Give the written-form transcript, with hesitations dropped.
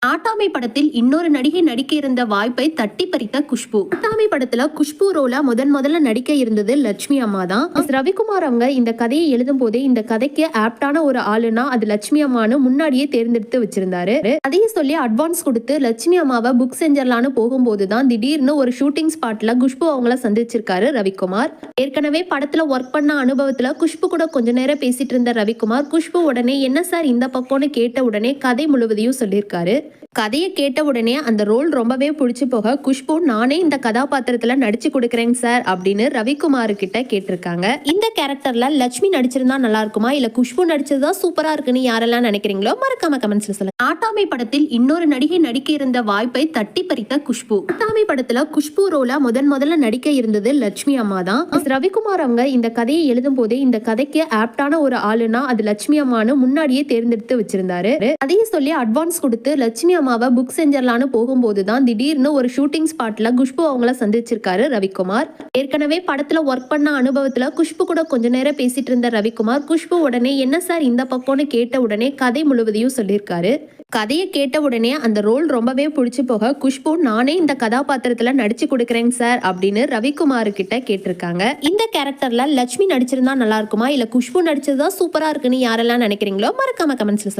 நாட்டாமை படத்தில் இன்னொரு நடிகை நடிக்க இருந்த வாய்ப்பை தட்டி பறித்த குஷ்பு. நாட்டாமை படத்துல குஷ்பு ரோலா முதல்ல நடிக்க இருந்தது லட்சுமி அம்மா தான். ரவிக்குமார் அவங்க இந்த கதையை எழுதும் போதே இந்த கதைக்கு ஆப்டான ஒரு ஆளுனா அது லட்சுமி அம்மானு முன்னாடியே தேர்ந்தெடுத்து வச்சிருந்தாரு. அதையும் சொல்லி அட்வான்ஸ் கொடுத்து லட்சுமி அம்மாவை புக் செஞ்சர்லான்னு போகும்போதுதான் திடீர்னு ஒரு ஷூட்டிங் ஸ்பாட்ல குஷ்பு அவங்கள சந்திச்சிருக்காரு ரவிக்குமார். ஏற்கனவே படத்துல ஒர்க் பண்ண அனுபவத்துல குஷ்பு கூட கொஞ்ச நேரம் பேசிட்டு இருந்த ரவிக்குமார் குஷ்பு உடனே என்ன சார் இந்த பக்கம்னு கேட்ட உடனே கதை முழுவதையும் சொல்லியிருக்காரு. கதையை கேட்ட உடனே அந்த ரோல் ரொம்பவே பிடிச்சு போக குஷ்பு நானே இந்த கதாபாத்திரத்துல நடிச்சு கொடுக்குறேன் சார் அப்படின்னு ரவிக்குமார் கிட்ட கேட்டிருக்காங்க. இந்த கேரக்டர்ல லட்சுமி நடிச்சிருந்தா நல்லா இருக்குமா இல்ல குஷ்பு நடிச்சதா சூப்பரா இருக்குன்னு யாரெல்லாம் நினைக்கிறீங்களோ மறக்காம கமெண்ட்ஸ்ல சொல்லுங்க. நாட்டாமை படத்தில் இன்னொரு நடிகை நடிக்க இருந்த வாய்ப்பை தட்டி பறித்த குஷ்பு. நாட்டாமை படத்துல குஷ்பு ரோலா முதல்ல நடிக்க இருந்தது லட்சுமி அம்மா தான். ரவிக்குமார் அவங்க இந்த கதையை எழுதும் போதே இந்த கதைக்கு ஆப்டான ஒரு ஆளுனா அது லட்சுமி அம்மானு முன்னாடியே தேர்ந்தெடுத்து வச்சிருந்தாரு. அதையும் சொல்லி அட்வான்ஸ் கொடுத்து லட்சுமி அம்மாவை புக் செஞ்சர்லான்னு போகும்போதுதான் திடீர்னு ஒரு ஷூட்டிங் ஸ்பாட்ல குஷ்பு அவங்கள சந்திச்சிருக்காரு ரவிக்குமார். ஏற்கனவே படத்துல ஒர்க் பண்ண அனுபவத்துல குஷ்பு கூட கொஞ்ச நேரம் பேசிட்டு இருந்த ரவிக்குமார் குஷ்பு உடனே என்ன சார் இந்த பக்கம்னு கேட்ட உடனே கதை முழுவதையும் சொல்லியிருக்காரு. கதையை கேட்ட உடனே அந்த ரோல் ரொம்பவே பிடிச்சு போக குஷ்பு நானே இந்த கதாபாத்திரத்துல நடிச்சு கொடுக்குறேன் சார் அப்படின்னு ரவிக்குமார் கிட்ட கேட்டிருக்காங்க. இந்த கேரக்டர்ல லட்சுமி நடிச்சிருந்தா நல்லா இருக்குமா இல்ல குஷ்பு நடிச்சதா சூப்பரா இருக்குன்னு யாரெல்லாம் நினைக்கிறீங்களோ மறக்காம கமெண்ட்ஸ்ல சொல்லுங்க.